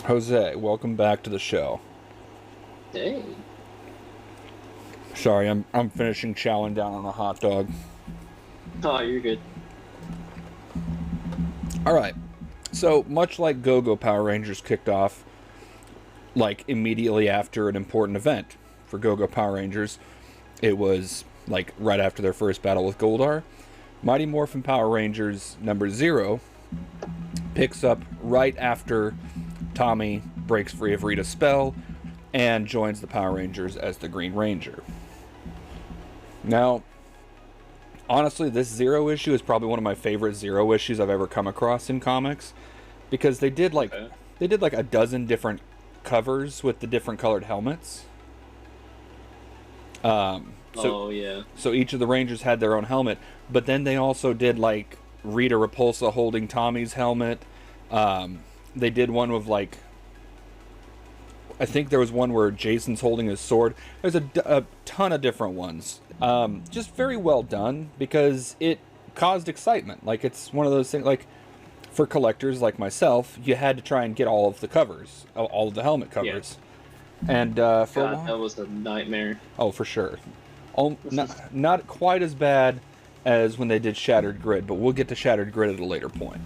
Jose, welcome back to the show. Hey. Sorry, I'm finishing chowing down on a hot dog. Oh, you're good. All right. So, much like Go-Go Power Rangers kicked off like immediately after an important event for Go-Go Power Rangers, it was like right after their first battle with Goldar. Mighty Morphin Power Rangers number 0 picks up right after Tommy breaks free of Rita's spell and joins the Power Rangers as the Green Ranger. Now, honestly, this Zero issue is probably one of my favorite Zero issues I've ever come across in comics, because they did like a dozen different covers with the different colored helmets. Oh, yeah. So each of the Rangers had their own helmet, but then they also did like Rita Repulsa holding Tommy's helmet. They did one with like, I think there was one where Jason's holding his sword. There's a ton of different ones. Just very well done, because it caused excitement. Like, it's one of those things, like, for collectors like myself, you had to try and get all of the covers, all of the helmet covers. Yeah. And for a while, that was a nightmare. Oh, for sure. Not quite as bad as when they did Shattered Grid, but we'll get to Shattered Grid at a later point.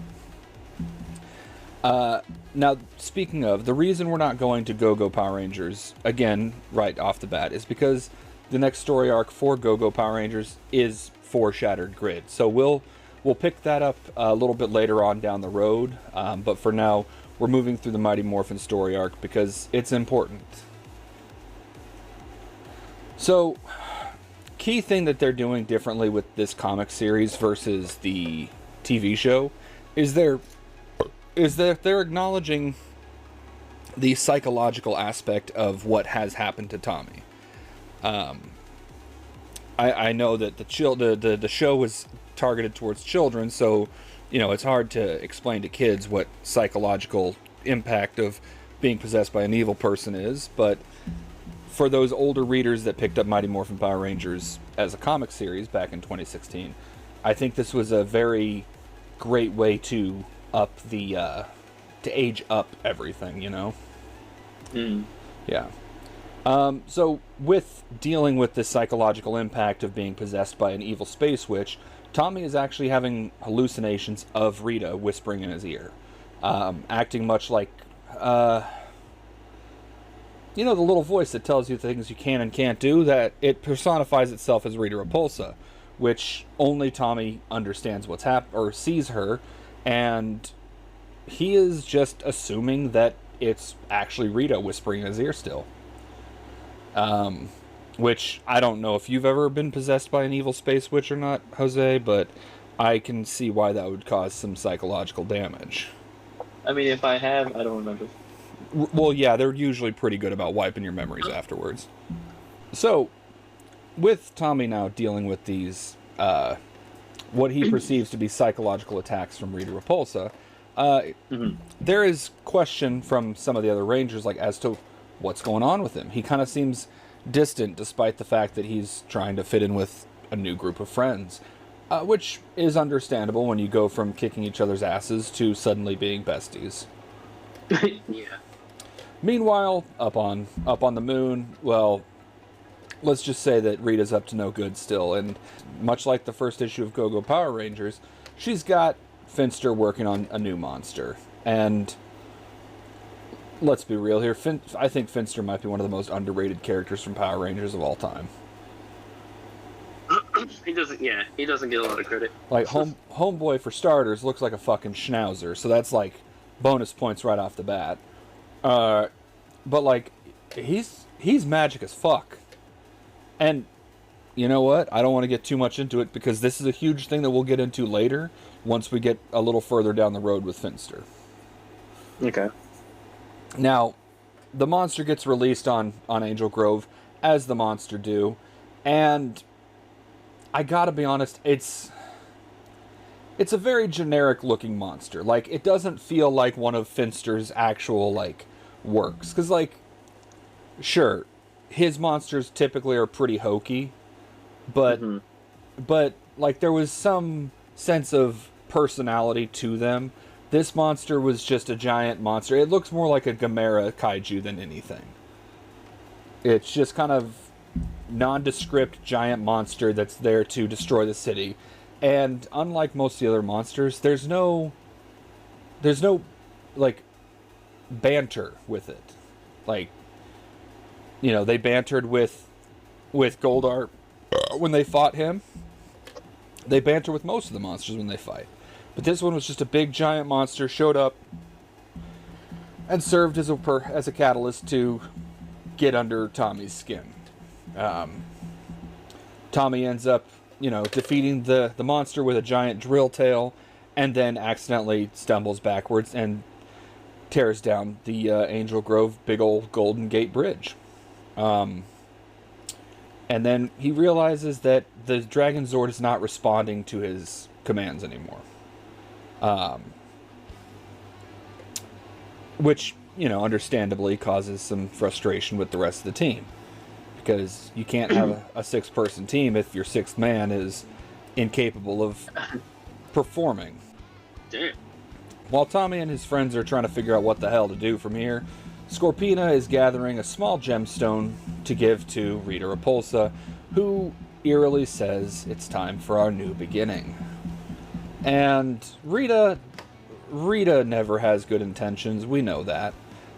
Now, speaking of, the reason we're not going to Go-Go Power Rangers, again, right off the bat, is because the next story arc for Go-Go Power Rangers is for Shattered Grid. So we'll pick that up a little bit later on down the road, but for now, we're moving through the Mighty Morphin story arc because it's important. So, key thing that they're doing differently with this comic series versus the TV show is that they're acknowledging the psychological aspect of what has happened to Tommy. I know that the show was targeted towards children, so it's hard to explain to kids what psychological impact of being possessed by an evil person is, but for those older readers that picked up Mighty Morphin Power Rangers as a comic series back in 2016, I think this was a very great way to age up everything, Yeah. So with dealing with the psychological impact of being possessed by an evil space witch, Tommy is actually having hallucinations of Rita whispering in his ear, acting much like the little voice that tells you things you can and can't do. That it personifies itself as Rita Repulsa, which only Tommy understands what's or sees her, and he is just assuming that it's actually Rita whispering in his ear still. Which I don't know if you've ever been possessed by an evil space witch or not, Jose, but I can see why that would cause some psychological damage. I mean, if I have, I don't remember. Well, yeah, they're usually pretty good about wiping your memories afterwards. So, with Tommy now dealing with these, what he perceives to be psychological attacks from Rita Repulsa, there is question from some of the other Rangers, like, as to what's going on with him. He kind of seems distant, despite the fact that he's trying to fit in with a new group of friends, which is understandable when you go from kicking each other's asses to suddenly being besties. Yeah. Meanwhile, up on the moon, well, let's just say that Rita's up to no good still, and much like the first issue of Go-Go Power Rangers, she's got Finster working on a new monster. And let's be real here, I think Finster might be one of the most underrated characters from Power Rangers of all time. He doesn't get a lot of credit. Like, Homeboy, for starters, looks like a fucking schnauzer, so that's like bonus points right off the bat. But like, he's magic as fuck. And you know what? I don't want to get too much into it, because this is a huge thing that we'll get into later once we get a little further down the road with Finster. Okay. Now, the monster gets released on Angel Grove, as the monster do, and I gotta be honest, it's a very generic looking monster. Like, it doesn't feel like one of Finster's actual, like, works. Because, like, sure, his monsters typically are pretty hokey, but like, there was some sense of personality to them This monster was just a giant monster. It looks more like a Gamera kaiju than anything. It's just kind of nondescript giant monster that's there to destroy the city. And unlike most of the other monsters, there's no like banter with it. Like, you know, they bantered with Goldar when they fought him. They banter with most of the monsters when they fight. But this one was just a big giant monster, showed up and served as a catalyst to get under Tommy's skin. Tommy ends up, you know, defeating the monster with a giant drill tail, and then accidentally stumbles backwards and tears down the Angel Grove big old Golden Gate Bridge. And then he realizes that the Dragon Zord is not responding to his commands anymore. Which, you know, understandably causes some frustration with the rest of the team. Because you can't have a six-person team if your sixth man is incapable of performing. Damn. While Tommy and his friends are trying to figure out what the hell to do from here, Scorpina is gathering a small gemstone to give to Rita Repulsa, who eerily says it's time for our new beginning. And Rita never has good intentions. We know that.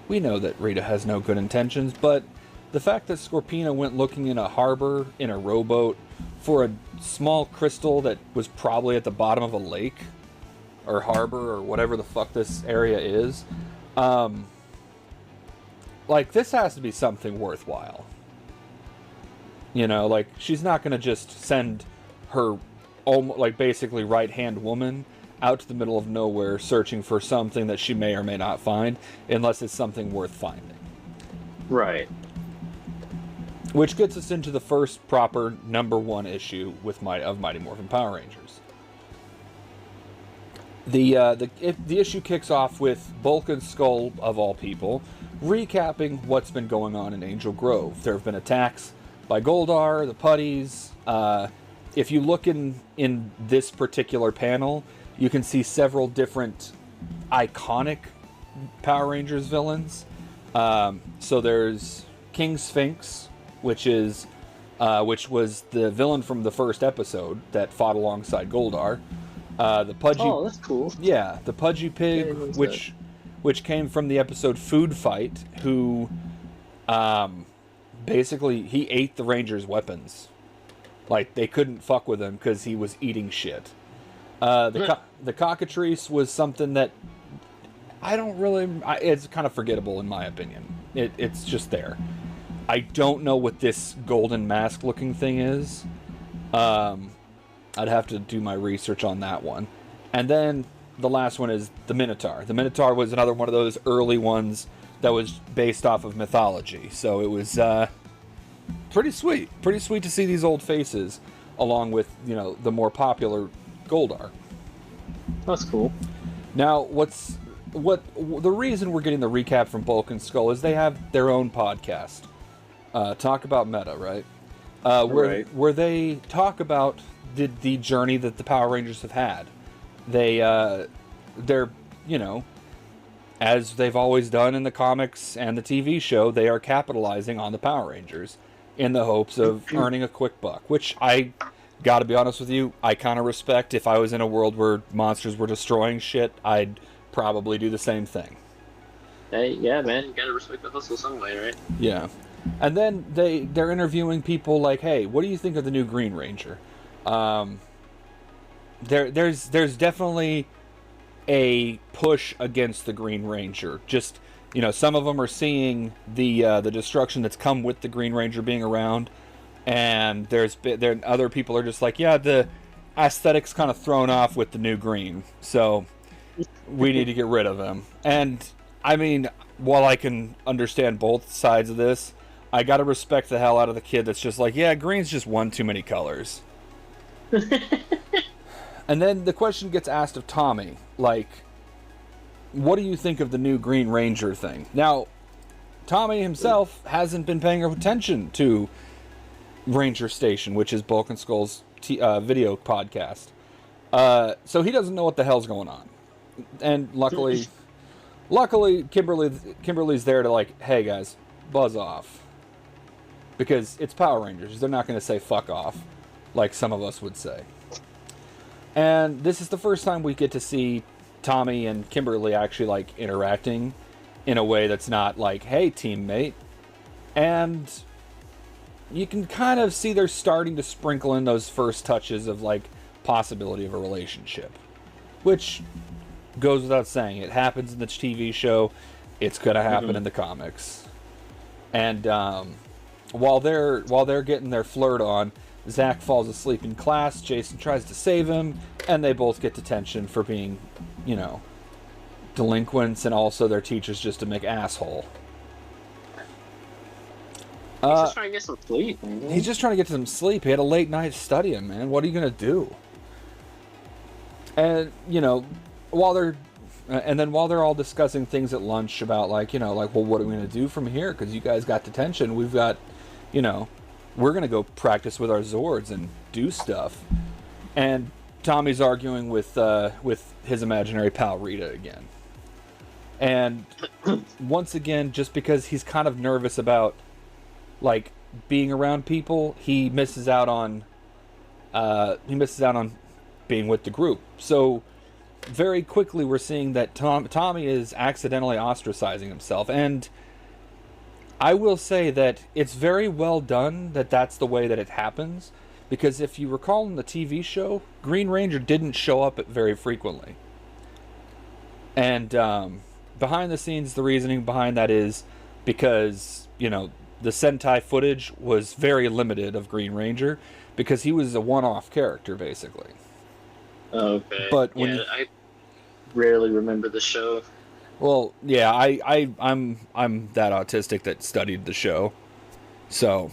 We know that Rita has no good intentions, but the fact that Scorpina went looking in a harbor in a rowboat for a small crystal that was probably at the bottom of a lake or harbor or whatever the fuck this area is, like, this has to be something worthwhile. You know, like, she's not going to just send her, like, basically right-hand woman out to the middle of nowhere searching for something that she may or may not find, unless it's something worth finding. Right. Which gets us into the first proper #1 issue of Mighty Morphin Power Rangers. The issue kicks off with Bulk and Skull, of all people, recapping what's been going on in Angel Grove. There have been attacks by Goldar, the Putties. If you look in this particular panel, you can see several different iconic Power Rangers villains. So there's King Sphinx, which was the villain from the first episode that fought alongside Goldar. The Pudgy. Oh, that's cool. Yeah, the Pudgy Pig, which came from the episode Food Fight, who basically he ate the Rangers' weapons. Like, they couldn't fuck with him because he was eating shit. The Cockatrice was something that I don't really... it's kind of forgettable in my opinion. It's just there. I don't know what this golden mask looking thing is. I'd have to do my research on that one. And then the last one is the Minotaur. The Minotaur was another one of those early ones that was based off of mythology. So it was pretty sweet. Pretty sweet to see these old faces along with, you know, the more popular Goldar. That's cool. Now, the reason we're getting the recap from Bulk and Skull is they have their own podcast. Talk About Meta, right? Where they talk about the journey that the Power Rangers have had. They're, you know, as they've always done in the comics and the TV show, they are capitalizing on the Power Rangers in the hopes of earning a quick buck, which I gotta be honest with you, I kind of respect. If I was in a world where monsters were destroying shit, I'd probably do the same thing. Hey, yeah, man, you gotta respect the hustle some way, right? Yeah. And then they're interviewing people like, hey, what do you think of the new Green Ranger? There's definitely a push against the Green Ranger. Just, you know, some of them are seeing the destruction that's come with the Green Ranger being around, and other people are just like, yeah, the aesthetics kind of thrown off with the new Green, so we need to get rid of him. And I mean, while I can understand both sides of this, I gotta respect the hell out of the kid that's just like, yeah, green's just one too many colors. And then the question gets asked of Tommy, like, what do you think of the new Green Ranger thing? Now, Tommy himself hasn't been paying attention to Ranger Station, which is Bulk and Skull's video podcast. So he doesn't know what the hell's going on. And luckily, Kimberly's there to like, hey guys, buzz off, because it's Power Rangers. They're not going to say fuck off, like some of us would say. And this is the first time we get to see Tommy and Kimberly actually like interacting in a way that's not like, hey teammate. And you can kind of see they're starting to sprinkle in those first touches of like possibility of a relationship, which goes without saying. It happens in the TV show, it's gonna happen in the comics. And while they're getting their flirt on, Zach falls asleep in class. Jason tries to save him, and they both get detention for being, you know, delinquents, and also their teacher's just a McAsshole. He's just trying to get some sleep, man. He's just trying to get some sleep. He had a late night studying, man. What are you gonna do? And you know, while they're all discussing things at lunch about like, you know, like, well, what are we gonna do from here? Because you guys got detention. We've got, you know, we're gonna go practice with our Zords and do stuff. And Tommy's arguing with his imaginary pal Rita again. And once again, just because he's kind of nervous about like being around people, he misses out on being with the group. So very quickly we're seeing that Tommy is accidentally ostracizing himself. And I will say that it's very well done that that's the way that it happens, because if you recall in the TV show, Green Ranger didn't show up very frequently. And behind the scenes, the reasoning behind that is because, you know, the Sentai footage was very limited of Green Ranger, because he was a one-off character, basically. Okay. But I rarely remember the show. Well, yeah, I'm that autistic that studied the show, so.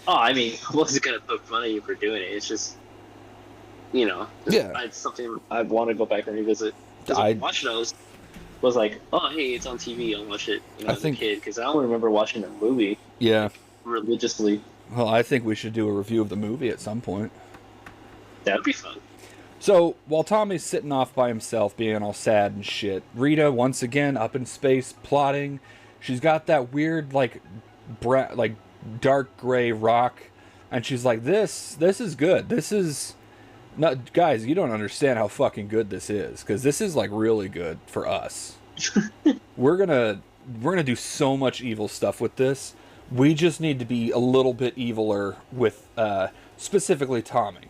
Oh, I mean, I wasn't gonna poke fun at you for doing it. It's just, you know, it's something I want to go back and revisit. Watching those was like, oh, hey, it's on TV. I'll watch it. You know, as a kid, because I only remember watching the movie. Yeah. Religiously. Well, I think we should do a review of the movie at some point. That'd be fun. So, while Tommy's sitting off by himself, being all sad and shit, Rita, once again, up in space, plotting. She's got that weird, like dark gray rock, and she's like, this is good. This is... not, guys, you don't understand how fucking good this is, because this is, like, really good for us. We're gonna do so much evil stuff with this. We just need to be a little bit eviler with, specifically Tommy.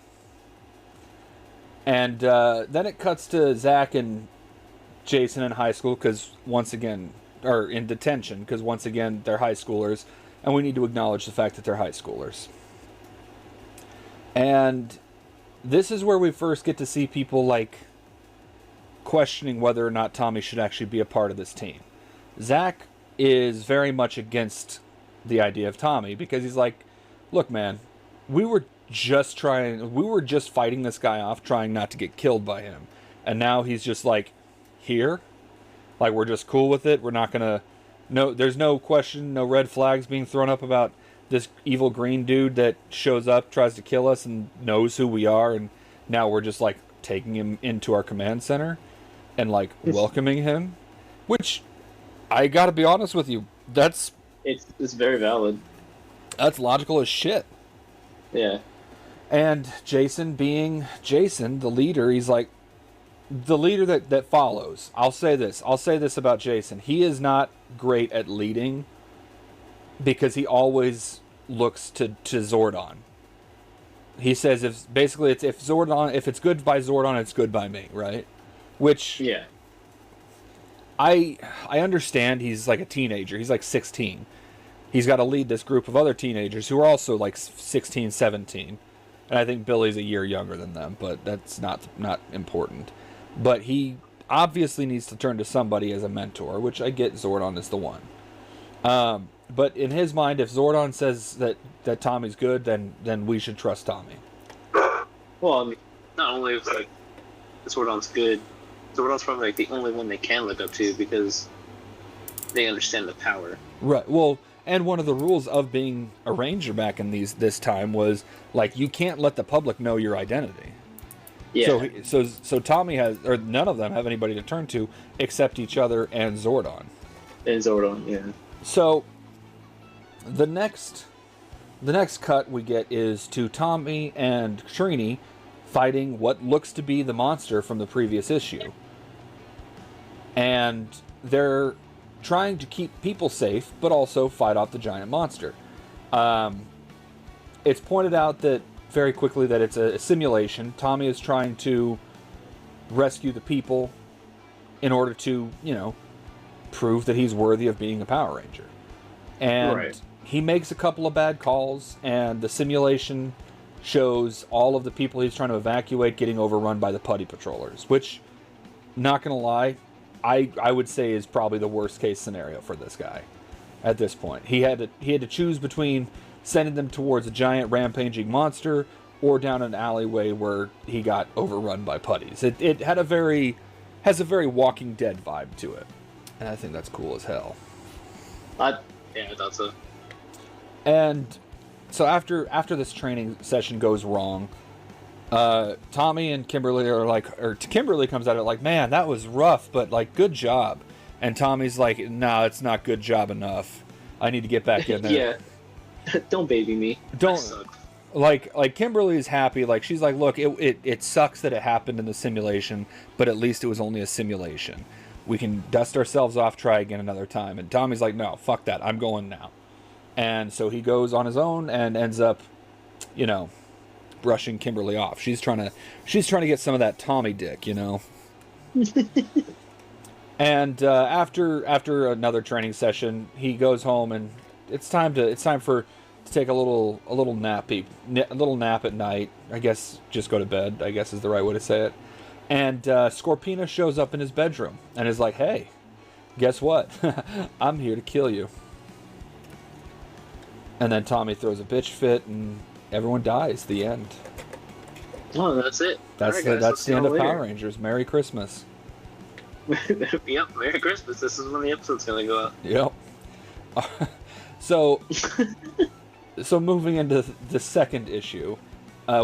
And then it cuts to Zach and Jason in high school, because once again, or in detention, because once again, they're high schoolers, and we need to acknowledge the fact that they're high schoolers. And this is where we first get to see people, like, questioning whether or not Tommy should actually be a part of this team. Zach is very much against the idea of Tommy, because he's like, look, man, we were just fighting this guy off, trying not to get killed by him, and now he's just like, here, like, we're just cool with it. We're not gonna, there's no question, no red flags being thrown up about this evil green dude that shows up, tries to kill us, and knows who we are, and now we're just like taking him into our command center and like welcoming him, which I gotta be honest with you, it's very valid. That's logical as shit. Yeah. And Jason, being Jason, the leader, he's like the leader that follows. I'll say this about Jason. He is not great at leading, because he always looks to Zordon. He says if it's good by Zordon, it's good by me, right? Which, yeah, I understand. He's like a teenager. He's like 16. He's got to lead this group of other teenagers who are also like 16, 17. And I think Billy's a year younger than them, but that's not important. But he obviously needs to turn to somebody as a mentor, which I get Zordon is the one. But in his mind, if Zordon says that Tommy's good, then we should trust Tommy. Well, I mean, not only is like Zordon's good, Zordon's probably like the only one they can look up to, because they understand the power. Right. Well, and one of the rules of being a ranger back in this time was like, you can't let the public know your identity. Yeah. So Tommy has, or none of them have anybody to turn to except each other and Zordon. And Zordon, yeah. So the next cut we get is to Tommy and Trini fighting what looks to be the monster from the previous issue. And they're trying to keep people safe, but also fight off the giant monster. It's pointed out that very quickly that it's a simulation. Tommy is trying to rescue the people in order to, prove that he's worthy of being a Power Ranger. And he makes a couple of bad calls, and the simulation shows all of the people he's trying to evacuate getting overrun by the putty patrollers, which, not gonna lie, I would say is probably the worst case scenario for this guy at this point. He had to choose between sending them towards a giant rampaging monster or down an alleyway where he got overrun by putties. It has a very Walking Dead vibe to it, and I think that's cool as hell. I thought so. And so after this training session goes wrong, Tommy and Kimberly are like, or Kimberly comes at it like, man, that was rough, but like, good job. And Tommy's like, nah, it's not good job enough. I need to get back in there. Yeah. Don't baby me. Don't. Like Kimberly's happy. Like, she's like, look, it sucks that it happened in the simulation, but at least it was only a simulation. We can dust ourselves off, try again another time. And Tommy's like, no, fuck that. I'm going now. And so he goes on his own and ends up, brushing Kimberly off. She's trying to get some of that Tommy dick, And after another training session, he goes home, and it's time to take a little nap at night. I guess just go to bed, I guess is the right way to say it. And Scorpina shows up in his bedroom and is like, hey, guess what? I'm here to kill you. And then Tommy throws a bitch fit and everyone dies. The end. Oh, that's it. That's the end of Power Rangers. Merry Christmas. Yep, Merry Christmas. This is when the episode's gonna go out. Yep. So moving into the second issue,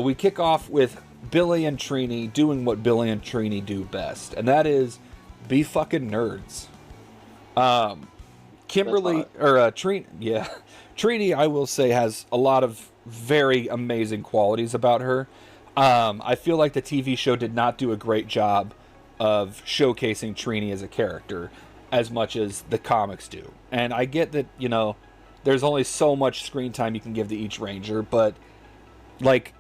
we kick off with Billy and Trini doing what Billy and Trini do best, and that is be fucking nerds. Kimberly or Trini, yeah. Trini, I will say, has a lot of very amazing qualities about her. I feel like the TV show did not do a great job of showcasing Trini as a character as much as the comics do. And I get that, there's only so much screen time you can give to each Ranger, but, like,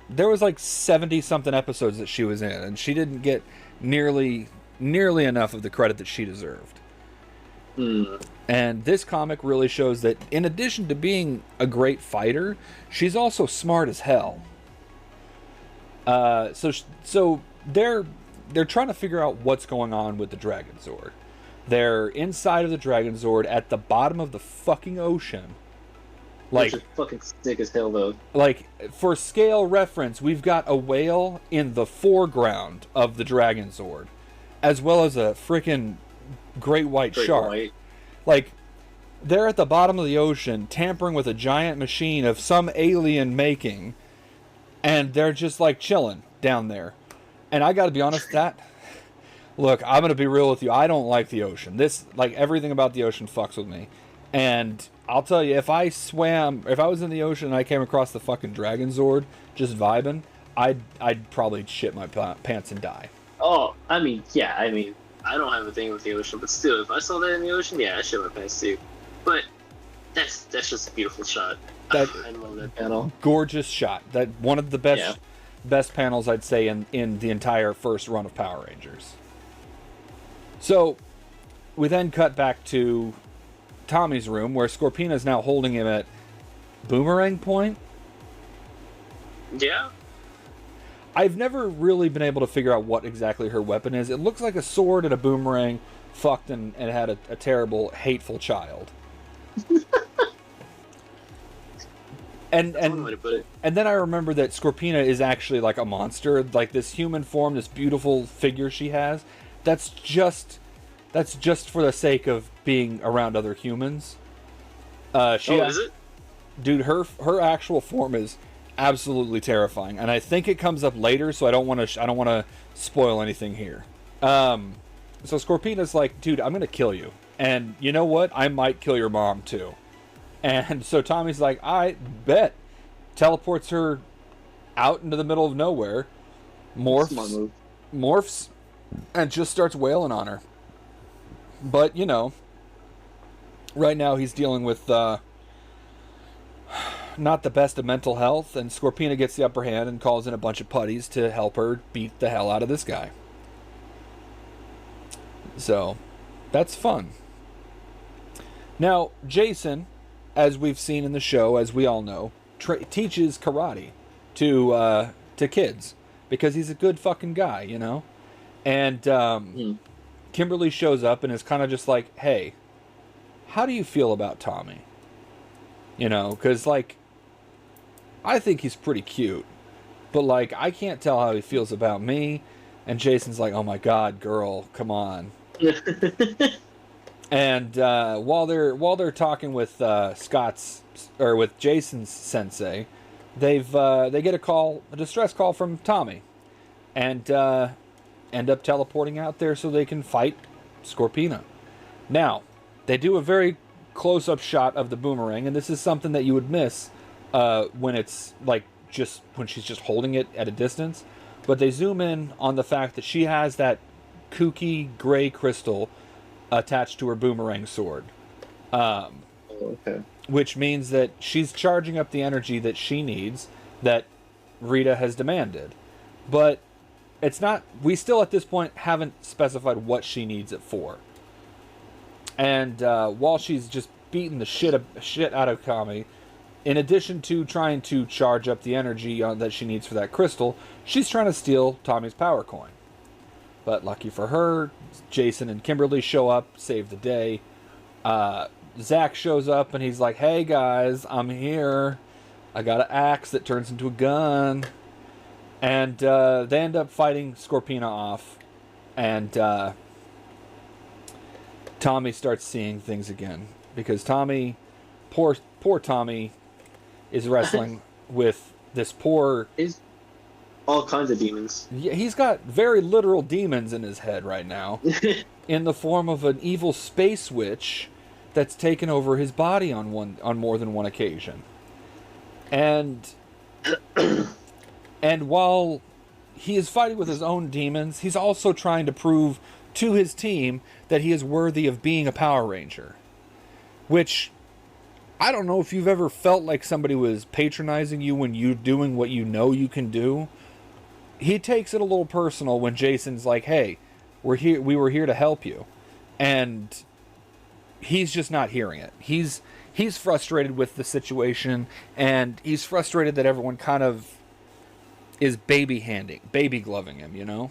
there was, 70-something episodes that she was in, and she didn't get nearly enough of the credit that she deserved. And this comic really shows that in addition to being a great fighter, she's also smart as hell. So they're trying to figure out what's going on with the Dragon Zord. They're inside of the Dragon Zord at the bottom of the fucking ocean. Which is fucking sick as hell, though. Like, for scale reference, we've got a whale in the foreground of the Dragon Zord, as well as a freaking great white shark. Like, they're at the bottom of the ocean, tampering with a giant machine of some alien making, and they're just, chilling down there. And I gotta be honest, look, I'm gonna be real with you, I don't like the ocean. Everything about the ocean fucks with me. And I'll tell you, if I was in the ocean and I came across the fucking Dragon Zord just vibing, I'd probably shit my pants and die. Oh, yeah, I don't have a thing with the ocean, but still, if I saw that in the ocean, yeah, I shit my pants too. But that's just a beautiful shot. I love that panel. Gorgeous shot. That one of the best panels, I'd say, in the entire first run of Power Rangers. So we then cut back to Tommy's room, where Scorpina is now holding him at boomerang point. Yeah. I've never really been able to figure out what exactly her weapon is. It looks like a sword and a boomerang fucked and had a terrible, hateful child. And then I remember that Scorpina is actually like a monster, like this human form, this beautiful figure she has. That's just for the sake of being around other humans. is it? Dude, her actual form is absolutely terrifying, and I think it comes up later, so I don't want to spoil anything here. So Scorpina's like, dude, I'm gonna kill you, and you know what? I might kill your mom too. And so Tommy's like, I bet. Teleports her out into the middle of nowhere, morphs, and just starts wailing on her. But, you know, right now he's dealing with not the best of mental health, and Scorpina gets the upper hand and calls in a bunch of putties to help her beat the hell out of this guy. So, that's fun. Now, Jason, as we've seen in the show, as we all know, teaches karate to kids because he's a good fucking guy, you know? And Kimberly shows up and is kind of just like, hey, how do you feel about Tommy? You know, because, like, I think he's pretty cute, but, like, I can't tell how he feels about me. And Jason's like, oh my god, girl, come on. And while they're talking with with Jason's sensei, they get a distress call from Tommy, and end up teleporting out there so they can fight Scorpina. Now, they do a very close-up shot of the boomerang, and this is something that you would miss when it's like when she's just holding it at a distance. But they zoom in on the fact that she has that kooky gray crystal attached to her boomerang sword. Okay. Which means that she's charging up the energy that she needs, that Rita has demanded. But it's not... We still, at this point, haven't specified what she needs it for. And while she's just beating the shit out of Kami, in addition to trying to charge up the energy that she needs for that crystal, she's trying to steal Tommy's power coin. But lucky for her, Jason and Kimberly show up, save the day. Zach shows up and he's like, hey guys, I'm here. I got an axe that turns into a gun. And they end up fighting Scorpina off. And Tommy starts seeing things again. Because Tommy, poor Tommy, is wrestling with this poor... All kinds of demons. Yeah, he's got very literal demons in his head right now. In the form of an evil space witch that's taken over his body on more than one occasion. And while he is fighting with his own demons, he's also trying to prove to his team that he is worthy of being a Power Ranger. Which, I don't know if you've ever felt like somebody was patronizing you when you're doing what you know you can do. He takes it a little personal when Jason's like, hey, we were here to help you. And he's just not hearing it. He's frustrated with the situation, and he's frustrated that everyone kind of is baby gloving him, you know?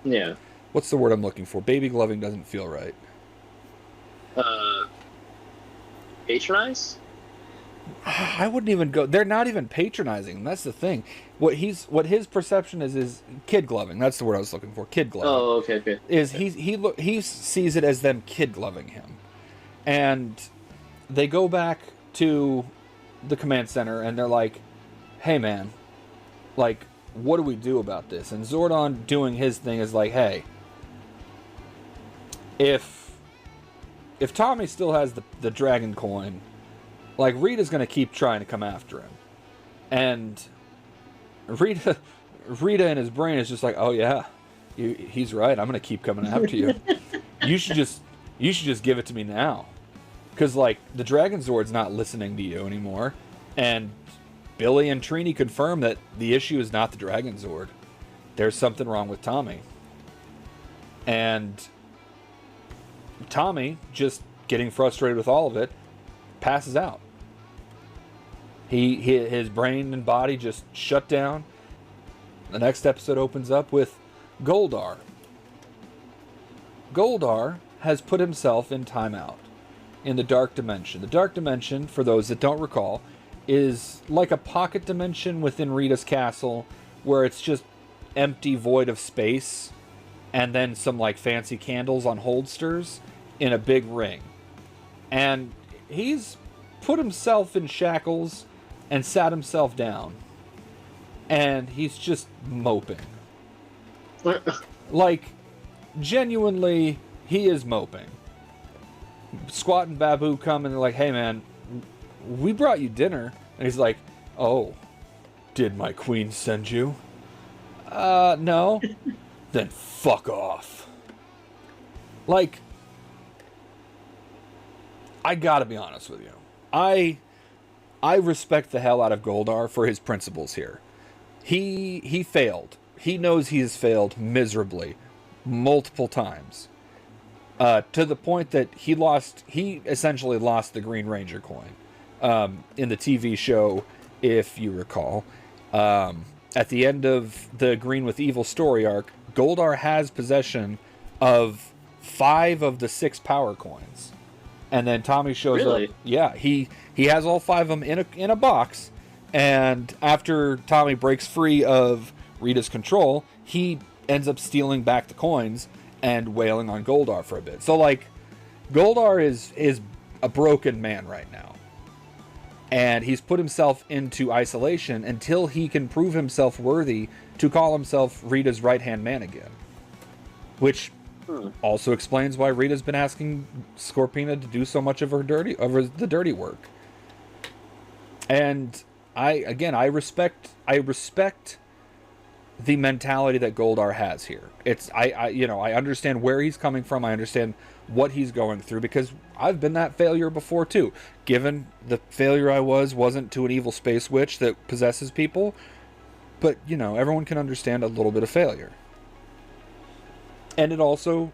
Yeah. What's the word I'm looking for? Baby gloving doesn't feel right. Patronize? I wouldn't even go... They're not even patronizing. That's the thing. What his perception is kid gloving. That's the word I was looking for. Kid gloving. Oh, okay. He sees it as them kid gloving him. And they go back to the command center and they're like, hey man, like, what do we do about this? And Zordon doing his thing is like, hey, if Tommy still has the dragon coin, like, Rita's going to keep trying to come after him. And Rita in his brain is just like, oh yeah, he's right. I'm going to keep coming after you. You should just give it to me now. Because, like, the Dragon Zord's not listening to you anymore. And Billy and Trini confirm that the issue is not the Dragon Zord. There's something wrong with Tommy. And Tommy, just getting frustrated with all of it, passes out. His brain and body just shut down. The next episode opens up with Goldar. Goldar has put himself in timeout in the Dark Dimension. The Dark Dimension, for those that don't recall, is like a pocket dimension within Rita's castle where it's just empty void of space and then some like fancy candles on holdsters in a big ring. And he's put himself in shackles and sat himself down and he's just moping. Like, genuinely, he is moping. Squat and Babu come and they're like, hey man, we brought you dinner. And he's like, oh, did my queen send you? No. Then fuck off. Like, I gotta be honest with you. I respect the hell out of Goldar for his principles here. He failed. He knows he has failed miserably multiple times. To the point that he essentially lost the Green Ranger coin. In the TV show, if you recall. At the end of the Green with Evil story arc, Goldar has possession of 5 of the 6 power coins. And then Tommy shows up. Yeah, he has all 5 of them in a box. And after Tommy breaks free of Rita's control, he ends up stealing back the coins and wailing on Goldar for a bit. So, like, Goldar is a broken man right now. And he's put himself into isolation until he can prove himself worthy to call himself Rita's right-hand man again. Which also explains why Rita's been asking Scorpina to do so much of the dirty work. And I respect the mentality that Goldar has here. I understand where he's coming from. I understand what he's going through, because I've been that failure before too. Given the failure I wasn't to an evil space witch that possesses people, but everyone can understand a little bit of failure. And it also,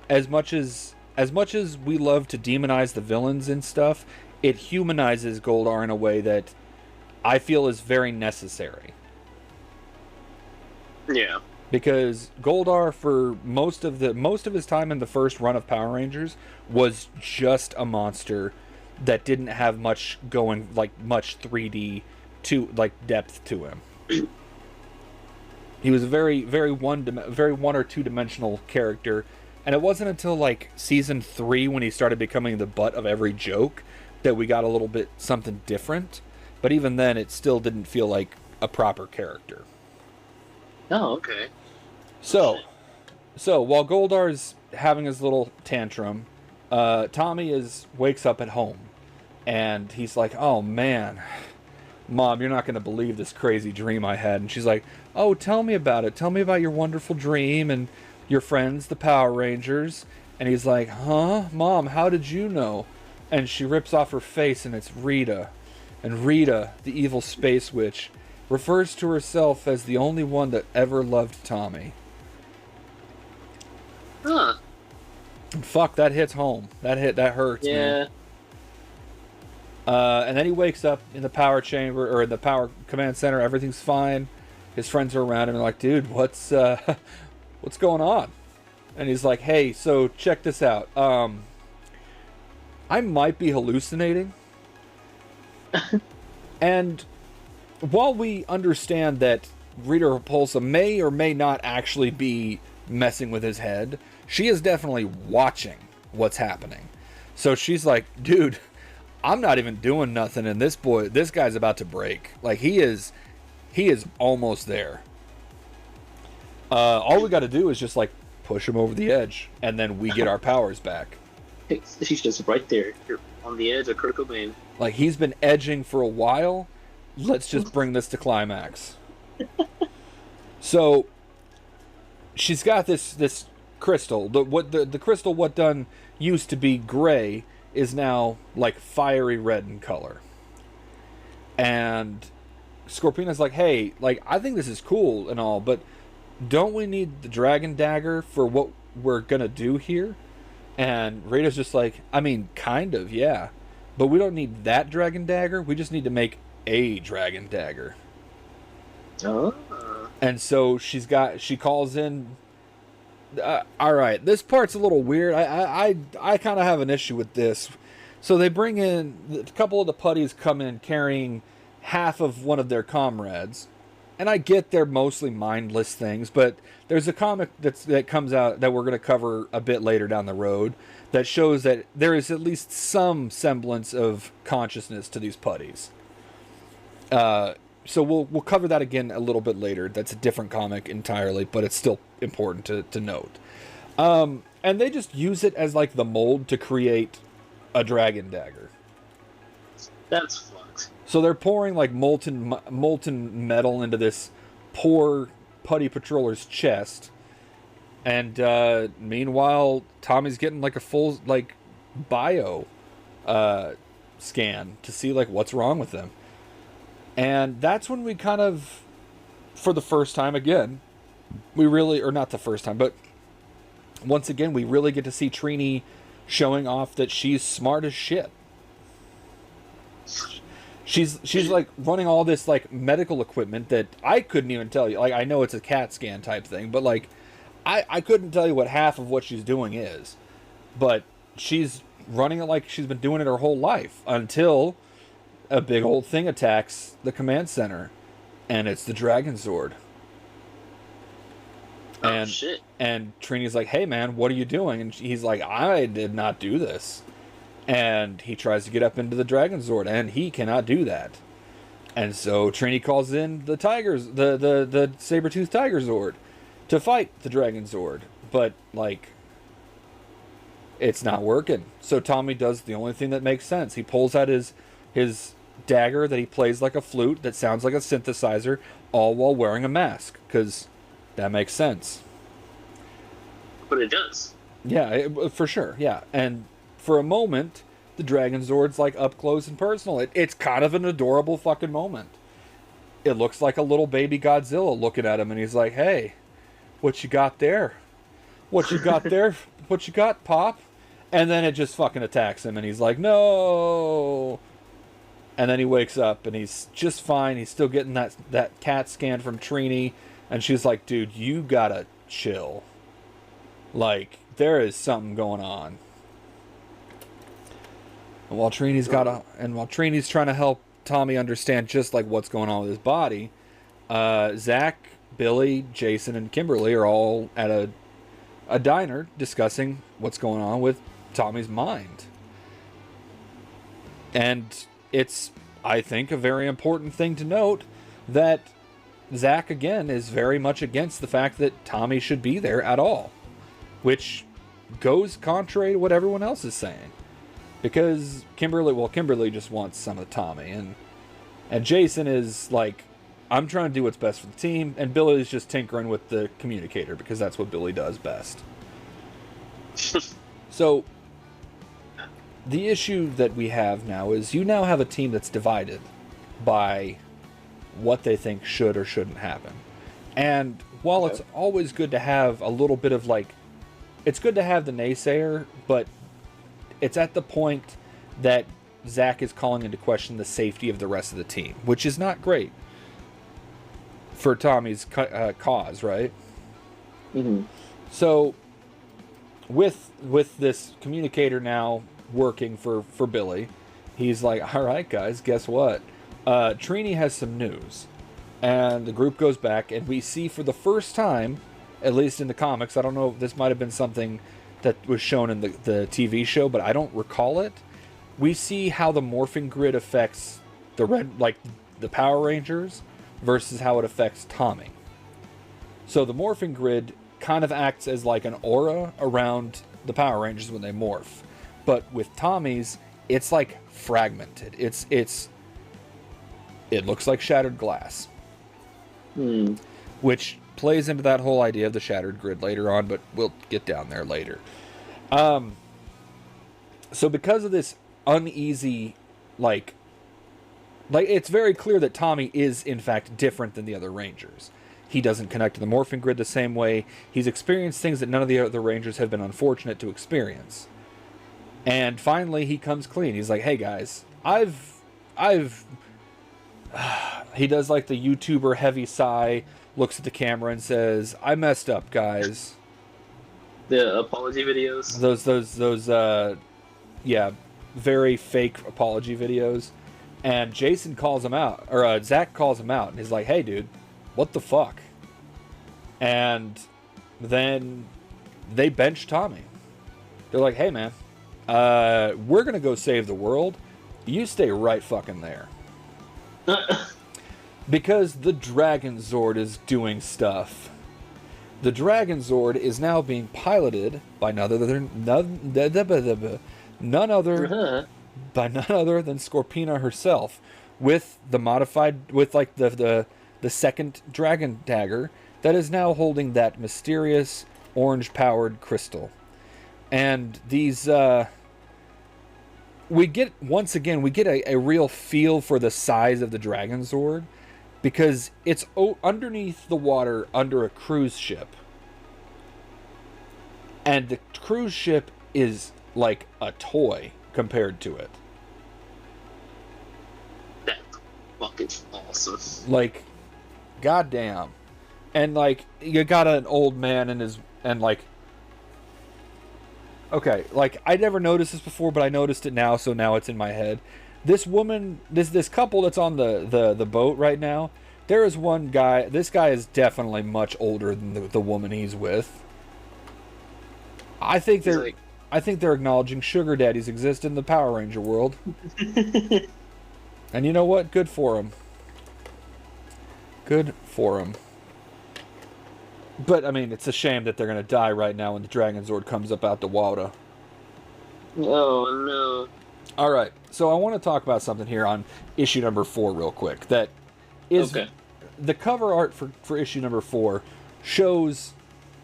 as much as we love to demonize the villains and stuff, it humanizes Goldar in a way that I feel is very necessary. Yeah. Because Goldar, for most of his time in the first run of Power Rangers, was just a monster that didn't have much 3D depth to him. He was a very one or two dimensional character, and it wasn't until season 3 when he started becoming the butt of every joke that we got a little bit something different. But even then, it still didn't feel like a proper character. Oh, okay. So while Goldar's having his little tantrum, Tommy wakes up at home, and he's like, "Oh man, Mom, you're not going to believe this crazy dream I had." And she's like, "Oh, tell me about it. Tell me about your wonderful dream and your friends, the Power Rangers." And he's like, "Huh? Mom, how did you know?" And she rips off her face, and it's Rita. And Rita, the evil space witch, refers to herself as the only one that ever loved Tommy. Huh. And fuck, that hits home. That hurts, man. And then he wakes up in the power chamber, or in the power command center. Everything's fine. His friends are around him and like, "Dude, what's going on?" And he's like, "Hey, so check this out. I might be hallucinating." And while we understand that Rita Repulsa may or may not actually be messing with his head, she is definitely watching what's happening. So she's like, "Dude, I'm not even doing nothing, and this guy's about to break. Like, he is almost there. All we got to do is just push him over the edge, and then we get our powers back." She's just right there. You're on the edge of Kurt Cobain. Like, he's been edging for a while. Let's just bring this to climax. So she's got this crystal. The crystal what done used to be gray is now fiery red in color. And Scorpina's like, "Hey, I think this is cool and all, but don't we need the dragon dagger for what we're gonna do here?" And Rita's just like, "I mean, kind of, yeah. But we don't need that dragon dagger. We just need to make a dragon dagger." And so she calls in. All right, this part's a little weird. I kind of have an issue with this. So they bring in a couple of the putties, come in carrying half of one of their comrades, and I get they're mostly mindless things, but there's a comic that comes out that we're going to cover a bit later down the road that shows that there is at least some semblance of consciousness to these putties. so we'll cover that again a little bit later. That's a different comic entirely, but it's still important to note. And they just use it as like the mold to create a dragon dagger. That's fucked. So they're pouring like molten metal into this poor putty patroller's chest, and meanwhile Tommy's getting like a full like bio scan to see like what's wrong with them. And that's when we kind of, for the first time again, we really, or not the first time, but once again, we really get to see Trini showing off that she's smart as shit. She's like running all this like medical equipment that I couldn't even tell you. Like, I know it's a CAT scan type thing, but like I couldn't tell you what half of what she's doing is. But she's running it like she's been doing it her whole life until a big old thing attacks the command center, and it's the Dragon Zord. And shit. And Trini's like, "Hey man, what are you doing?" And he's like, "I did not do this." And he tries to get up into the Dragon Zord, and he cannot do that. And so Trini calls in the tigers, the saber-toothed tiger Zord, to fight the Dragon Zord. But like, it's not working. So Tommy does the only thing that makes sense. He pulls out his dagger that he plays like a flute that sounds like a synthesizer, all while wearing a mask, because that makes sense. But it does. Yeah, for sure. Yeah, and for a moment, the Dragon Zord's like up close and personal. It's kind of an adorable fucking moment. It looks like a little baby Godzilla looking at him, and he's like, "Hey, what you got there? What you got there? What you got, Pop?" And then it just fucking attacks him, and he's like, "No!" And then he wakes up, and he's just fine. He's still getting that CAT scan from Trini, and she's like, "Dude, you gotta chill. Like, there is something going on." And while Trini's trying to help Tommy understand just like what's going on with his body, Zach, Billy, Jason, and Kimberly are all at a diner discussing what's going on with Tommy's mind. And it's, I think, a very important thing to note that Zach, again, is very much against the fact that Tommy should be there at all, which goes contrary to what everyone else is saying. Because Kimberly just wants some of Tommy, and Jason is like, "I'm trying to do what's best for the team," and Billy is just tinkering with the communicator because that's what Billy does best. So the issue that we have now is you now have a team that's divided by what they think should or shouldn't happen. And while it's always good to have a little bit of like, it's good to have the naysayer, but it's at the point that Zach is calling into question the safety of the rest of the team, which is not great for Tommy's cause, right? Mm-hmm. So with this communicator now working for Billy, he's like, "All right, guys, guess what? Trini has some news." And the group goes back, and we see for the first time, at least in the comics, I don't know if this might have been something that was shown in the TV show, but I don't recall it. We see how the morphing grid affects the Power Rangers versus how it affects Tommy. So the morphing grid kind of acts as like an aura around the Power Rangers when they morph. But with Tommy's, it's like fragmented. It looks like shattered glass. Which plays into that whole idea of the shattered grid later on, but we'll get down there later. So because of this uneasy, like it's very clear that Tommy is in fact different than the other Rangers. He doesn't connect to the morphing grid the same way. He's experienced things that none of the other Rangers have been unfortunate to experience. And finally he comes clean. He's like, "Hey guys, I've he does like the YouTuber heavy sigh, looks at the camera and says, "I messed up, guys." The apology videos. Those very fake apology videos. And Jason calls him out, or Zach calls him out, and he's like, "Hey dude, what the fuck?" And then they bench Tommy. They're like, "Hey man, we're gonna go save the world. You stay right fucking there." Because the Dragon Zord is doing stuff. The Dragon Zord is now being piloted by none other than Scorpina herself, with the modified, with like the second dragon dagger that is now holding that mysterious orange powered crystal. And these we get a real feel for the size of the Dragon Zord, because it's underneath the water under a cruise ship. And the cruise ship is like a toy compared to it. That's fucking awesome. Like, goddamn. And like, you got an old man okay, like, I never noticed this before, but I noticed it now, so now it's in my head. This woman, this couple that's on the boat right now, there is one guy, this guy is definitely much older than the woman he's with. I think they're acknowledging sugar daddies exist in the Power Ranger world. And you know what? Good for them. Good for them. But, I mean, it's a shame that they're going to die right now when the Dragon Zord comes up out the water. Oh, no. Alright, so I want to talk about something here on issue number 4 real quick. That is... Okay. The cover art for issue number 4 shows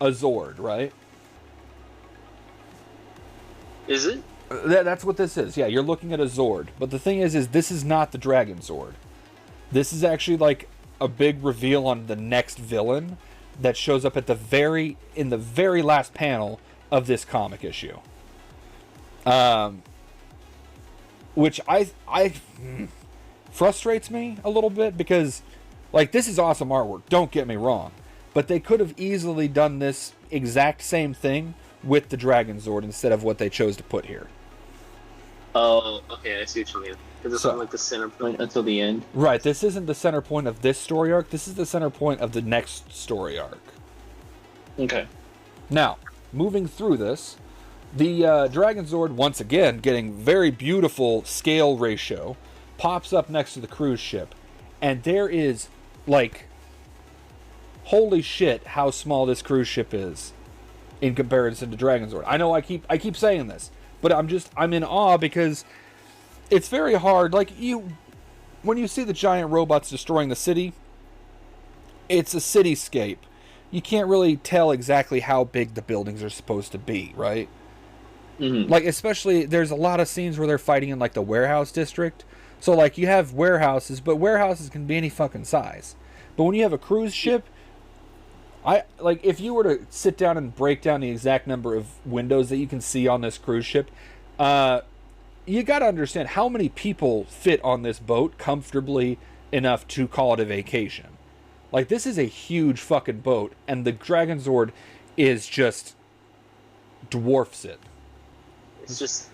a Zord, right? Is it? That's what this is. Yeah, you're looking at a Zord. But the thing is this is not the Dragon Zord. This is actually like a big reveal on the next villain that shows up in the very last panel of this comic issue. Which I frustrates me a little bit, because like, this is awesome artwork, don't get me wrong, but they could have easily done this exact same thing with the Dragon Zord instead of what they chose to put here. Oh, okay, I see what you mean. Because it's not like the center point until the end. Right, this isn't the center point of this story arc, this is the center point of the next story arc. Okay. Now, moving through this, the Dragon Zord, once again, getting very beautiful scale ratio, pops up next to the cruise ship, and there is, like, holy shit how small this cruise ship is in comparison to Dragon Zord. I know I keep saying this, but I'm in awe, because it's very hard. Like, when you see the giant robots destroying the city, it's a cityscape. You can't really tell exactly how big the buildings are supposed to be, right? Mm-hmm. Like, especially, there's a lot of scenes where they're fighting in, like, the warehouse district. So, like, you have warehouses, but warehouses can be any fucking size. But when you have a cruise ship, if you were to sit down and break down the exact number of windows that you can see on this cruise ship, you got to understand how many people fit on this boat comfortably enough to call it a vacation. Like, this is a huge fucking boat, and the Dragon Zord is just dwarfs it. It's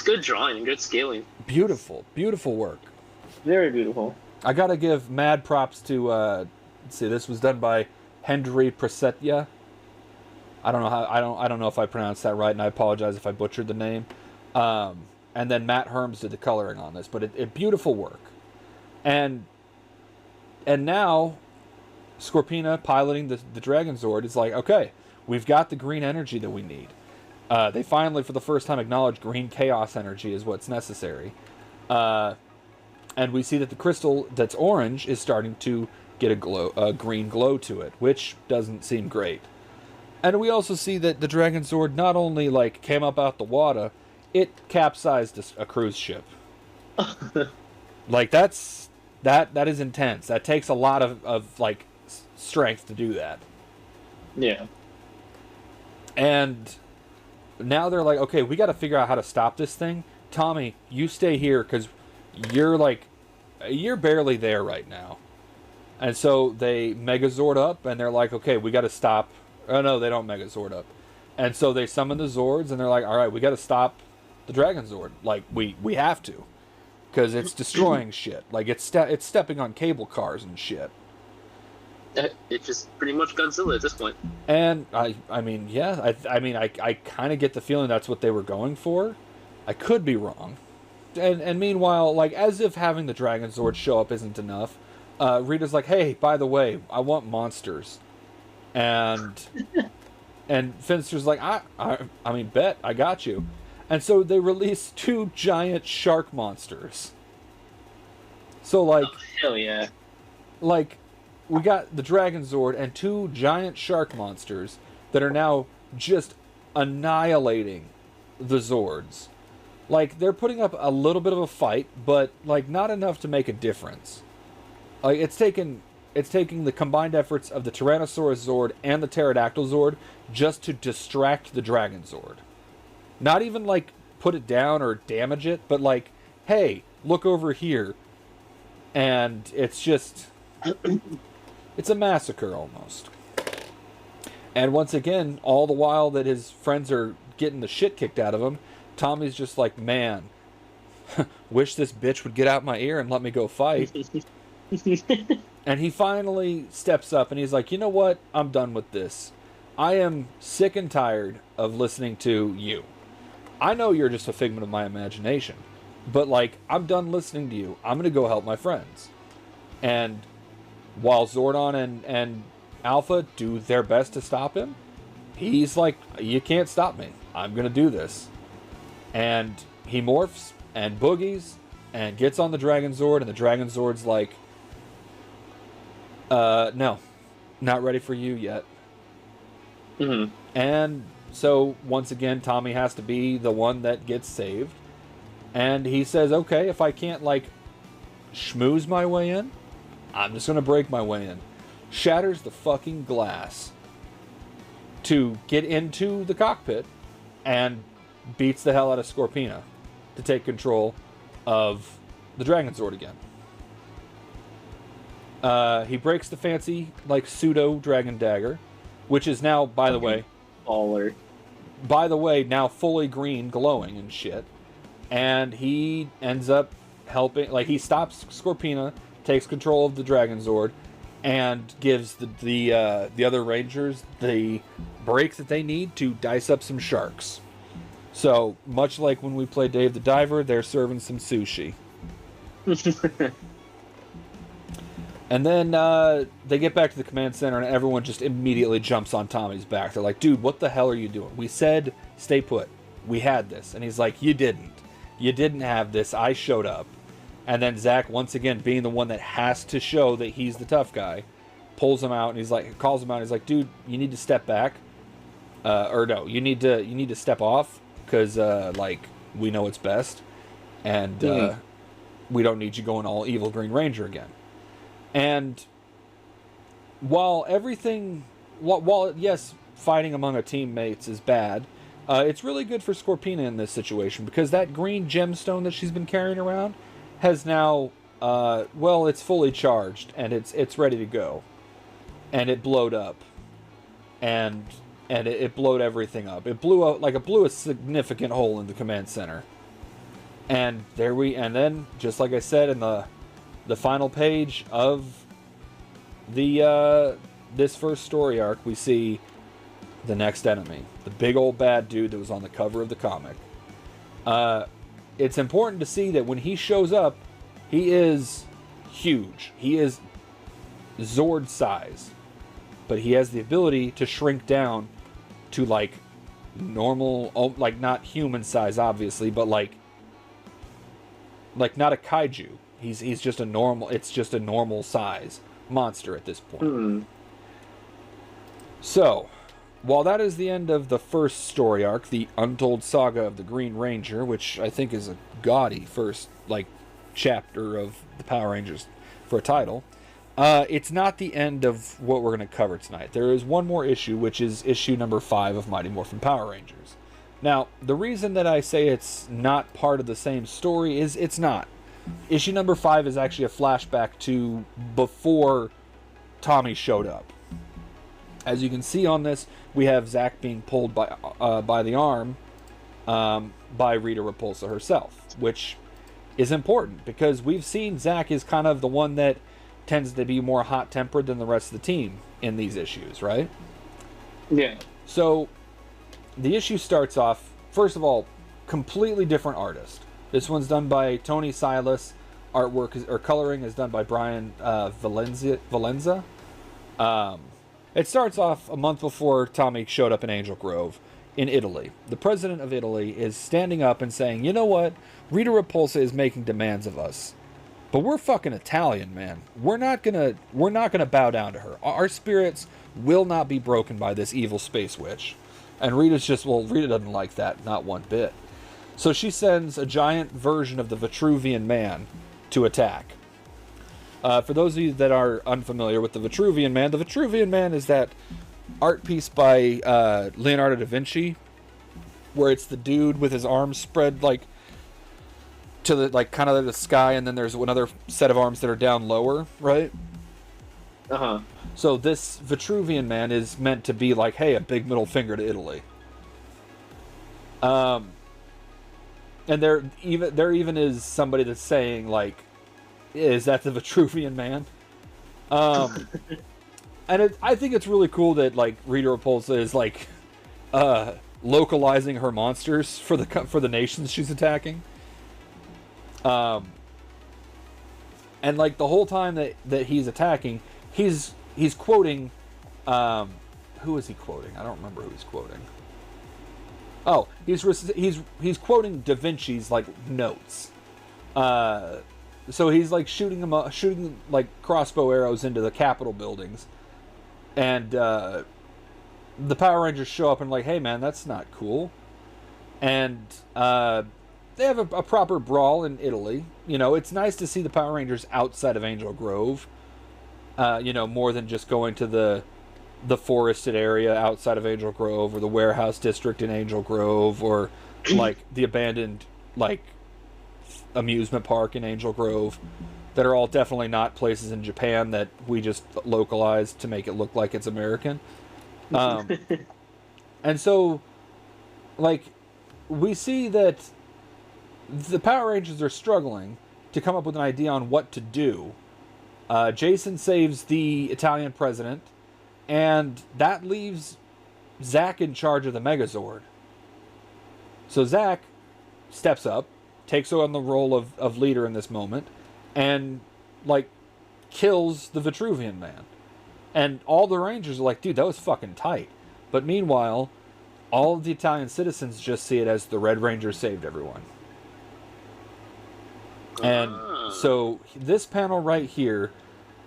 good drawing and good scaling. Beautiful, beautiful work. Very beautiful. I gotta give mad props to, let's see, this was done by Hendry Prasetya. I don't know if I pronounced that right, and I apologize if I butchered the name. And then Matt Herms did the coloring on this, but it beautiful work. And now Scorpina piloting the Dragon Zord is like, okay, we've got the green energy that we need. They finally, for the first time, acknowledge green chaos energy is what's necessary. And we see that the crystal that's orange is starting to get a green glow to it, which doesn't seem great. And we also see that the Dragon Zord not only, like, came up out the water, it capsized a cruise ship. Like, that is intense. That takes a lot of like, strength to do that. Yeah. And now they're like, okay, we got to figure out how to stop this thing. Tommy, you stay here, because you're barely there right now. And so they Megazord up, and they're like, okay, we got to stop. Oh, no, they don't Megazord up. And so they summon the Zords, and they're like, all right, we got to stop the Dragon Zord. Like, we have to. Because it's destroying shit. Like, it's stepping on cable cars and shit. It's just pretty much Godzilla at this point. And, I mean, yeah. I kind of get the feeling that's what they were going for. I could be wrong. And meanwhile, like, as if having the Dragon Zord show up isn't enough, Rita's like, hey, by the way, I want monsters. And Finster's like, I mean, bet, I got you. And so they release 2 giant shark monsters. So, like... Oh, hell yeah. Like, we got the Dragon Zord and 2 giant shark monsters that are now just annihilating the Zords. Like, they're putting up a little bit of a fight, but, like, not enough to make a difference. Like, it's taking the combined efforts of the Tyrannosaurus Zord and the Pterodactyl Zord just to distract the Dragon Zord. Not even, like, put it down or damage it, but, like, hey, look over here. And it's just... it's a massacre, almost. And once again, all the while that his friends are getting the shit kicked out of him, Tommy's just like, man, wish this bitch would get out my ear and let me go fight. And he finally steps up and he's like, you know what? I'm done with this. I am sick and tired of listening to you. I know you're just a figment of my imagination, but, like, I'm done listening to you. I'm going to go help my friends. And while Zordon and Alpha do their best to stop him, he's like, you can't stop me. I'm going to do this. And he morphs and boogies and gets on the Dragon Zord, and the Dragon Zord's like, no, not ready for you yet. Mm-hmm. And so, once again, Tommy has to be the one that gets saved. And he says, okay, if I can't, like, schmooze my way in, I'm just going to break my way in. Shatters the fucking glass to get into the cockpit and beats the hell out of Scorpina to take control of the Dragon Zord again. He breaks the fancy, like, pseudo Dragon Dagger, which is now, by the way... Baller. By the way, now fully green, glowing and shit. And he ends up helping... Like, he stops Scorpina, takes control of the Dragon Zord, and gives the other Rangers the breaks that they need to dice up some sharks. So, much like when we play Dave the Diver, they're serving some sushi. And then they get back to the command center, and everyone just immediately jumps on Tommy's back. They're like, dude, what the hell are you doing? We said stay put. We had this. And he's like, you didn't. You didn't have this. I showed up. And then Zach, once again, being the one that has to show that he's the tough guy, pulls him out, and he's like, calls him out. And he's like, dude, you need to step back. Or no, you need to step off, because like, we know it's best. And we don't need you going all evil Green Ranger again. And while yes, fighting among a teammates is bad, it's really good for Scorpina in this situation, because that green gemstone that she's been carrying around has now, it's fully charged, and it's ready to go. And it blowed up. And it blowed everything up. It blew a significant hole in the command center. And then, just like I said in the final page of this first story arc, we see the next enemy, the big old bad dude that was on the cover of the comic. It's important to see that when he shows up, he is huge. He is Zord size, but he has the ability to shrink down to, like, normal, like, not human size, obviously, but like not a kaiju. He's just a normal. It's just a normal size monster at this point. So, while that is the end of the first story arc, the Untold Saga of the Green Ranger, which I think is a gaudy first, like, chapter of the Power Rangers for a title, it's not the end of what we're going to cover tonight. There is one more issue, which is issue number 5 of Mighty Morphin Power Rangers. Now, the reason that I say it's not part of the same story is it's not. Issue number 5 is actually a flashback to before Tommy showed up. As you can see on this, we have Zach being pulled by the arm by Rita Repulsa herself, which is important because we've seen Zach is kind of the one that tends to be more hot-tempered than the rest of the team in these issues, right? Yeah. So the issue starts off, first of all, completely different artist. This one's done by Tony Silas, artwork or coloring is done by Brian Valenza. It starts off a month before Tommy showed up in Angel Grove in Italy. The president of Italy is standing up and saying, you know what? Rita Repulsa is making demands of us. But we're fucking Italian, man. We're not gonna bow down to her. Our spirits will not be broken by this evil space witch. And Rita doesn't like that, not one bit. So she sends a giant version of the Vitruvian Man to attack. For those of you that are unfamiliar with the Vitruvian Man is that art piece by Leonardo da Vinci, where it's the dude with his arms spread like to the like kind of the sky, and then there's another set of arms that are down lower, right? Uh-huh. So this Vitruvian Man is meant to be like, hey, a big middle finger to Italy. And there even is somebody that's saying like, is that the Vitruvian Man? And I think it's really cool that like Rita Repulsa is like localizing her monsters for the nations she's attacking. And like the whole time that he's attacking, he's quoting, who is he quoting? I don't remember who he's quoting. Oh, he's quoting Da Vinci's like notes. So he's like shooting like crossbow arrows into the Capitol buildings, and the Power Rangers show up and like, hey man, that's not cool, and they have a proper brawl in Italy. You know, it's nice to see the Power Rangers outside of Angel Grove. You know, more than just going to the forested area outside of Angel Grove, or the warehouse district in Angel Grove, or like the abandoned like amusement park in Angel Grove, that are all definitely not places in Japan that we just localized to make it look like it's American. And so, like, we see that the Power Rangers are struggling to come up with an idea on what to do. Jason saves the Italian president, and that leaves Zach in charge of the Megazord. So Zach steps up, takes on the role of leader in this moment, and like kills the Vitruvian Man. And all the Rangers are like, dude, that was fucking tight. But meanwhile, all of the Italian citizens just see it as the Red Ranger saved everyone. And so this panel right here,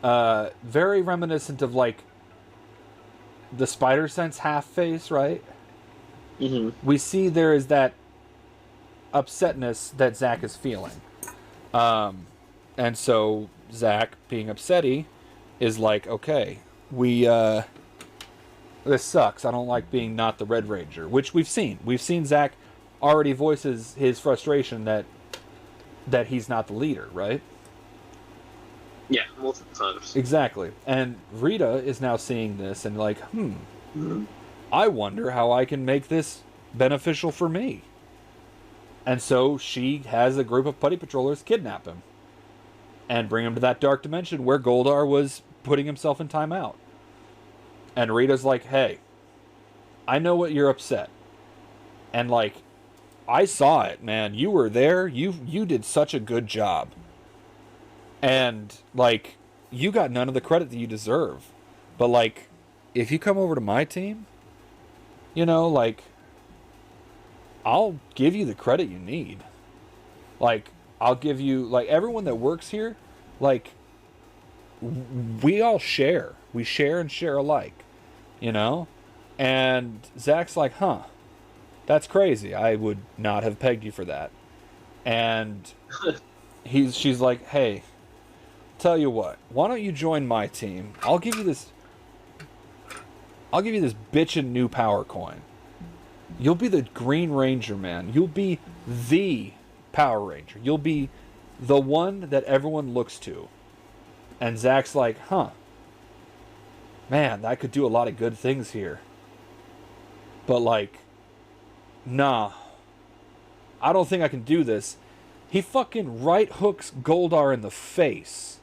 very reminiscent of like the Spider-Sense half face, right? Mm-hmm. We see there is that upsetness that Zach is feeling. And so Zach, being upsetty, is like, okay, this sucks. I don't like being not the Red Ranger, which we've seen. We've seen Zach already voices his frustration that he's not the leader, right? Yeah, multiple times. Exactly. And Rita is now seeing this and like, I wonder how I can make this beneficial for me. And so she has a group of putty patrollers kidnap him and bring him to that dark dimension where Goldar was putting himself in timeout. And Rita's like, hey, I know what you're upset. And like, I saw it, man. You were there. You did such a good job. And like, you got none of the credit that you deserve. But like, if you come over to my team, you know, like, I'll give you the credit you need. Like, I'll give you, like, everyone that works here, like, we all share. We share and share alike, you know? And Zach's like, that's crazy. I would not have pegged you for that. And she's like, hey, tell you what, why don't you join my team? I'll give you this bitchin' new power coin. You'll be the Green Ranger, man. You'll be the Power Ranger. You'll be the one that everyone looks to. And Zach's like, man, I could do a lot of good things here. But like, nah, I don't think I can do this. He fucking right hooks Goldar in the face,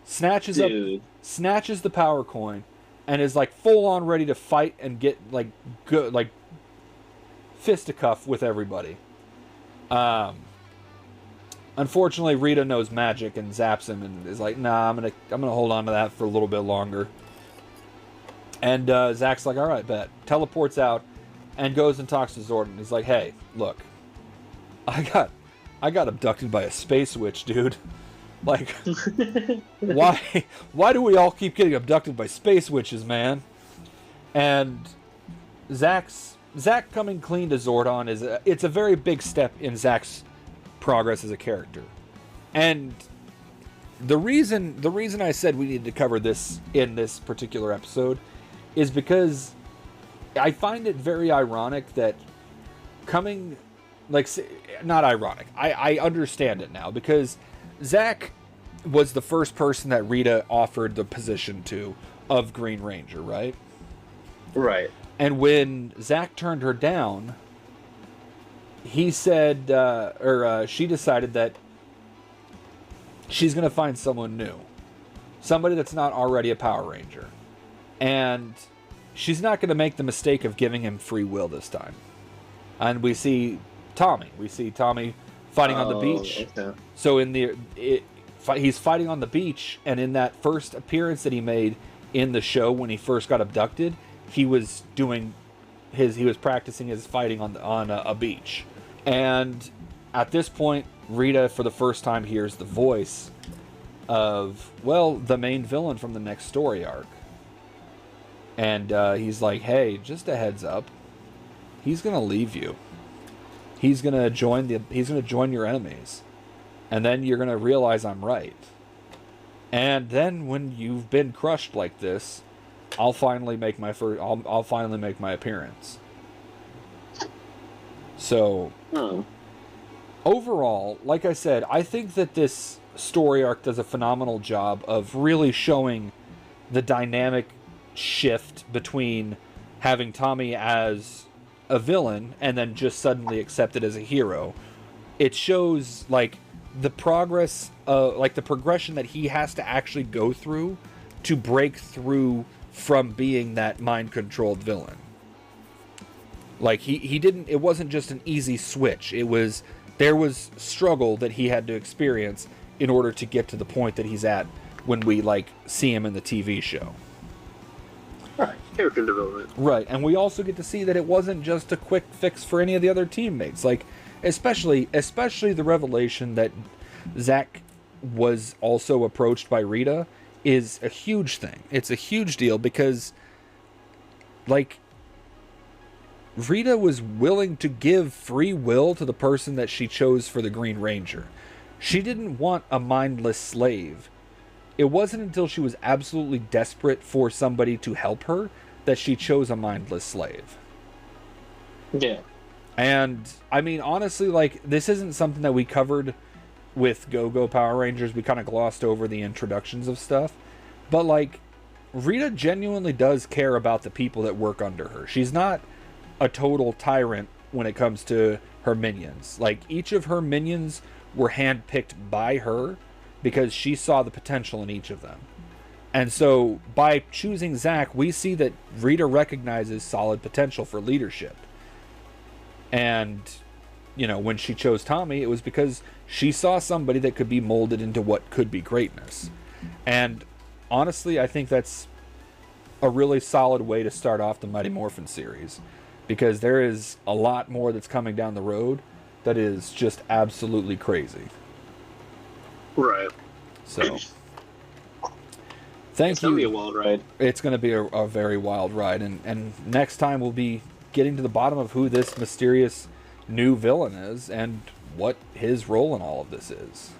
snatches the power coin, and is like full on ready to fight and get like good, like fisticuff with everybody. unfortunately, Rita knows magic and zaps him and is like, "Nah, I'm gonna hold on to that for a little bit longer." And Zack's like, "All right, bet." Teleports out and goes and talks to Zordon. He's like, "Hey, look, I got abducted by a space witch, dude. Like, why do we all keep getting abducted by space witches, man?" And Zack coming clean to Zordon it's a very big step in Zack's progress as a character. And the reason I said we needed to cover this in this particular episode is because I find it very ironic that coming, like, not ironic. I understand it now because Zack was the first person that Rita offered the position to of Green Ranger, right? Right. And when Zack turned her down, he said, she decided that she's going to find someone new. Somebody that's not already a Power Ranger. And she's not going to make the mistake of giving him free will this time. And we see Tommy. Fighting on the beach. Okay. So he's fighting on the beach, and in that first appearance that he made in the show when he first got abducted, he was practicing his fighting on a beach. And at this point, Rita for the first time hears the voice of, well, the main villain from the next story arc. And he's like, "Hey, just a heads up, he's gonna leave you. He's gonna join your enemies, and then you're gonna realize I'm right. And then when you've been crushed like this, I'll finally make my appearance." So, overall, like I said, I think that this story arc does a phenomenal job of really showing the dynamic shift between having Tommy as a villain and then just suddenly accepted as a hero. It shows like the progress, like the progression that he has to actually go through to break through from being that mind-controlled villain. Like he didn't. It wasn't just an easy switch. There was struggle that he had to experience in order to get to the point that he's at when we see him in the TV show. Right, character development. Right, and we also get to see that it wasn't just a quick fix for any of the other teammates. Like, especially the revelation that Zack was also approached by Rita is a huge thing. It's a huge deal because, Rita was willing to give free will to the person that she chose for the Green Ranger. She didn't want a mindless slave. It wasn't until she was absolutely desperate for somebody to help her that she chose a mindless slave. Yeah. And, I mean, honestly, this isn't something that we covered with Go-Go Power Rangers. We kind of glossed over the introductions of stuff. But, Rita genuinely does care about the people that work under her. She's not a total tyrant when it comes to her minions. Each of her minions were handpicked by her because she saw the potential in each of them. And so by choosing Zack, we see that Rita recognizes solid potential for leadership. And, when she chose Tommy, it was because she saw somebody that could be molded into what could be greatness. And honestly, I think that's a really solid way to start off the Mighty Morphin series, because there is a lot more that's coming down the road that is just absolutely crazy. Right. So, it's going to be a wild ride. It's going to be a very wild ride. And next time we'll be getting to the bottom of who this mysterious new villain is and what his role in all of this is.